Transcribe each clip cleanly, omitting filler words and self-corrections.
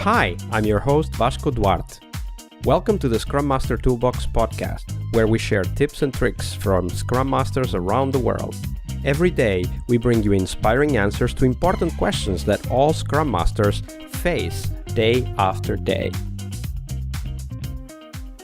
Hi, I'm your host Vasco Duarte. Welcome to the Scrum Master Toolbox podcast, where we share tips and tricks from Scrum Masters around the world. Every day, we bring you inspiring answers to important questions that all Scrum Masters face day after day.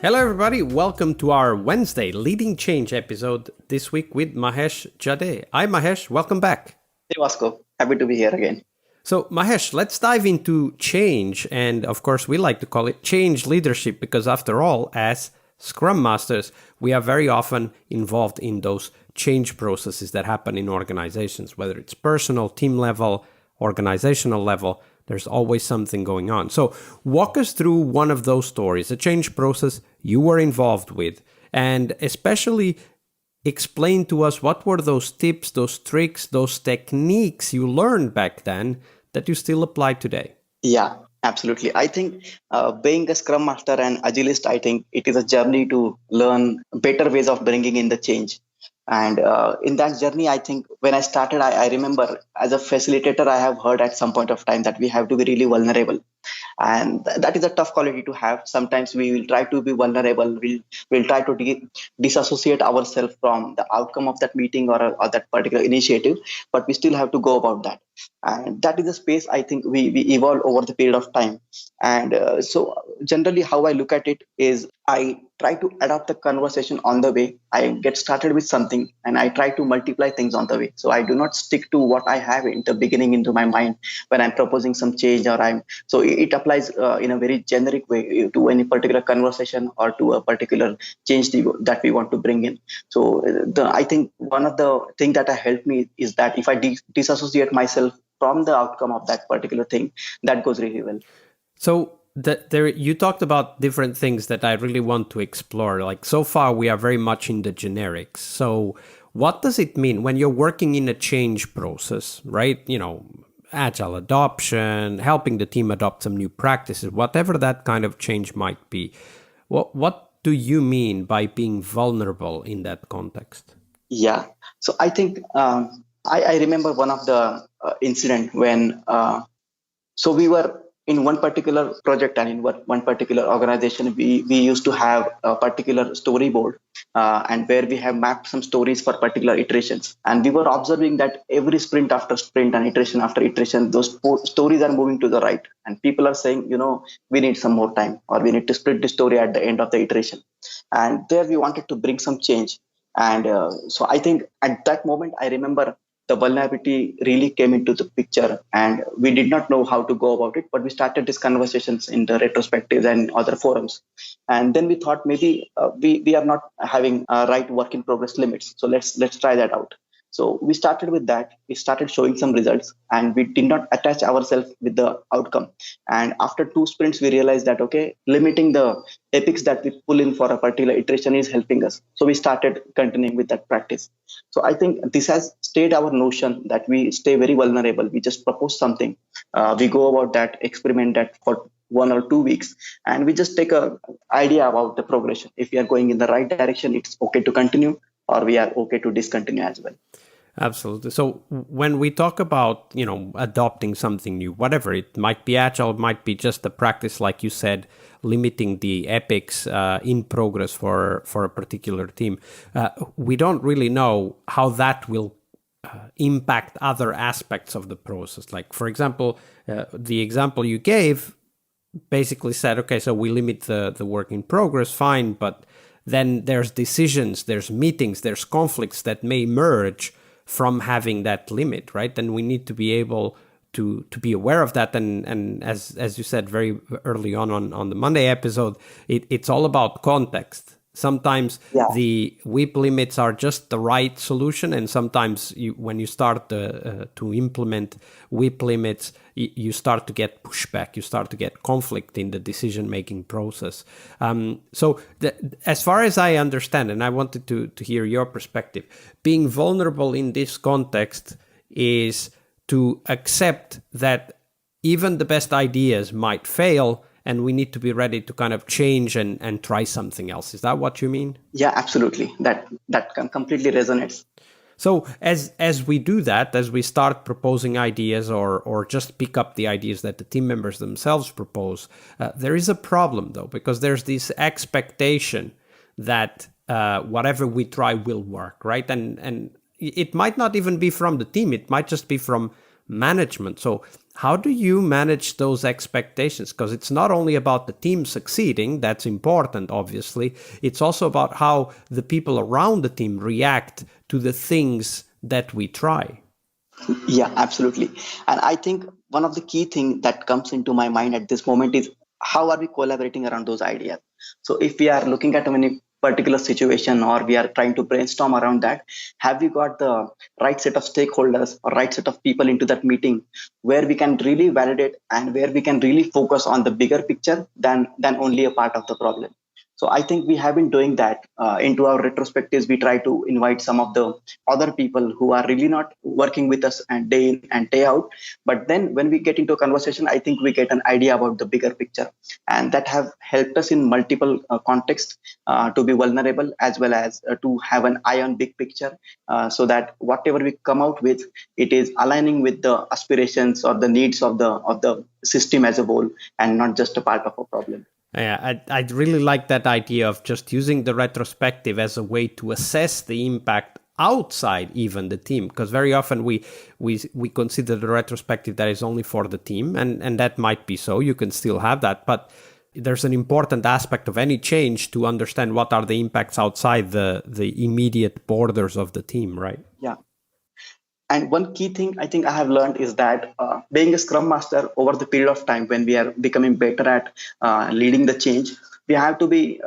Hello everybody, welcome to our Wednesday Leading Change episode this week with Mahesh Jade. Hi Mahesh, welcome back. Hey Vasco, happy to be here again. So Mahesh, let's dive into change, and of course we like to call it change leadership because after all, as Scrum Masters, we are very often involved in those change processes that happen in organizations, whether it's personal, team level, organizational level, there's always something going on. So walk us through one of those stories, a change process you were involved with, and especially explain to us what were those tips, those tricks, those techniques you learned back then that you still apply today. Yeah, absolutely. I think being a Scrum Master and Agilist, I think it is a journey to learn better ways of bringing in the change. And in that journey, I think when I started, I remember as a facilitator, I have heard at some point of time that we have to be really vulnerable. And that is a tough quality to have. Sometimes we will try to be vulnerable. We'll try to disassociate ourselves from the outcome of that meeting or that particular initiative, but we still have to go about that. And that is a space I think we evolve over the period of time. And so generally how I look at it is I try to adapt the conversation on the way. I get started with something and I try to multiply things on the way. So I do not stick to what I have in the beginning into my mind when I'm proposing some change so it applies in a very generic way to any particular conversation or to a particular change that we want to bring in. So I think one of the things that helped me is that if I disassociate myself from the outcome of that particular thing, that goes really well. So you talked about different things that I really want to explore. Like so far, we are very much in the generics. So what does it mean when you're working in a change process, right? You know, agile adoption, helping the team adopt some new practices, whatever that kind of change might be. What do you mean by being vulnerable in that context? Yeah. So I think I remember one of the incident when so we were in one particular project and in one particular organization, we used to have a particular storyboard and where we have mapped some stories for particular iterations. And we were observing that every sprint after sprint and iteration after iteration, those stories are moving to the right. And people are saying, we need some more time or we need to split the story at the end of the iteration. And there we wanted to bring some change. And so I think at that moment, I remember the vulnerability really came into the picture and we did not know how to go about it, but we started these conversations in the retrospectives and other forums. And then we thought maybe we are not having right work in progress limits. So let's try that out. So we started with that. We started showing some results and we did not attach ourselves with the outcome. And after 2 sprints, we realized that, okay, limiting the epics that we pull in for a particular iteration is helping us. So we started continuing with that practice. So I think this has stayed our notion that we stay very vulnerable. We just propose something. We go about that, experiment that for 1 or 2 weeks, and we just take an idea about the progression. If we are going in the right direction, it's okay to continue, or we are okay to discontinue as well. Absolutely. So when we talk about, adopting something new, whatever, it might be agile, it might be just a practice, like you said, limiting the epics in progress for a particular team. We don't really know how that will impact other aspects of the process. Like, for example, the example you gave basically said, okay, so we limit the work in progress, fine, but then there's decisions, there's meetings, there's conflicts that may emerge from having that limit, right? And we need to be able to be aware of that. And as you said very early on the Monday episode, it's all about context. Sometimes the WIP limits are just the right solution, and sometimes when you start to implement WIP limits, you start to get pushback, you start to get conflict in the decision-making process. So as far as I understand, and I wanted to hear your perspective, being vulnerable in this context is to accept that even the best ideas might fail, and we need to be ready to kind of change and try something else. Is that what you mean? Yeah, absolutely. That completely resonates. So as we do that, as we start proposing ideas or just pick up the ideas that the team members themselves propose, there is a problem though, because there's this expectation that whatever we try will work, right? And it might not even be from the team; it might just be from management. So how do you manage those expectations? Because it's not only about the team succeeding, that's important, obviously. It's also about how the people around the team react to the things that we try. Yeah, absolutely. And I think one of the key things that comes into my mind at this moment is how are we collaborating around those ideas? So if we are looking at any particular situation or we are trying to brainstorm around that, have we got the right set of stakeholders or right set of people into that meeting where we can really validate and where we can really focus on the bigger picture than only a part of the problem. So I think we have been doing that into our retrospectives. We try to invite some of the other people who are really not working with us and day in and day out. But then when we get into a conversation, I think we get an idea about the bigger picture, and that have helped us in multiple contexts to be vulnerable as well as to have an eye on big picture, so that whatever we come out with, it is aligning with the aspirations or the needs of the system as a whole, and not just a part of a problem. Yeah, I'd really like that idea of just using the retrospective as a way to assess the impact outside even the team, because very often we consider the retrospective that is only for the team, and that might be so. You can still have that, but there's an important aspect of any change to understand what are the impacts outside the immediate borders of the team, right? Yeah. And one key thing I think I have learned is that being a Scrum Master over the period of time when we are becoming better at leading the change, we have to be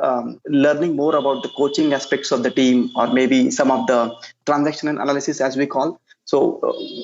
learning more about the coaching aspects of the team, or maybe some of the transactional analysis as we call. So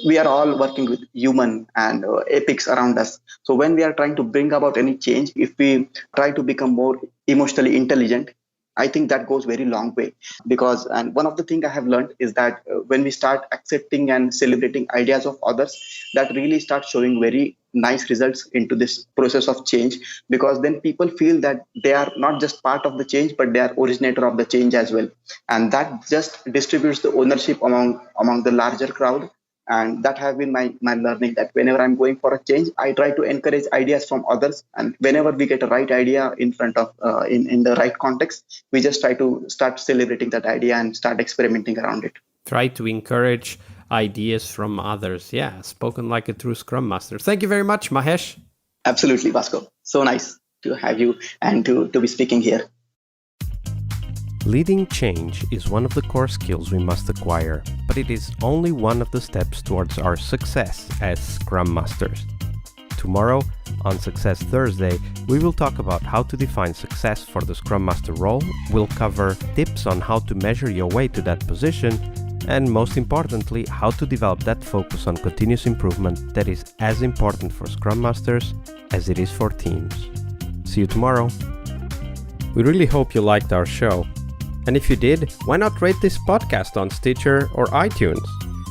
we are all working with human and epics around us. So when we are trying to bring about any change, if we try to become more emotionally intelligent, I think that goes very long way. Because, and one of the things I have learned is that when we start accepting and celebrating ideas of others, that really starts showing very nice results into this process of change, because then people feel that they are not just part of the change, but they are originator of the change as well. And that just distributes the ownership among the larger crowd. And that have been my learning, that whenever I'm going for a change, I try to encourage ideas from others, and whenever we get a right idea in front of in the right context, we just try to start celebrating that idea and start experimenting around it. Try to encourage ideas from others. Yeah, spoken like a true Scrum Master. Thank you very much, Mahesh. Absolutely, Vasco. So nice to have you and to be speaking here. Leading change is one of the core skills we must acquire, but it is only one of the steps towards our success as Scrum Masters. Tomorrow, on Success Thursday, we will talk about how to define success for the Scrum Master role. We'll cover tips on how to measure your way to that position, and most importantly, how to develop that focus on continuous improvement that is as important for Scrum Masters as it is for teams. See you tomorrow. We really hope you liked our show. And if you did, why not rate this podcast on Stitcher or iTunes?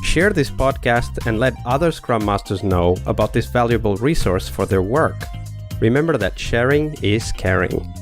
Share this podcast and let other Scrum Masters know about this valuable resource for their work. Remember that sharing is caring.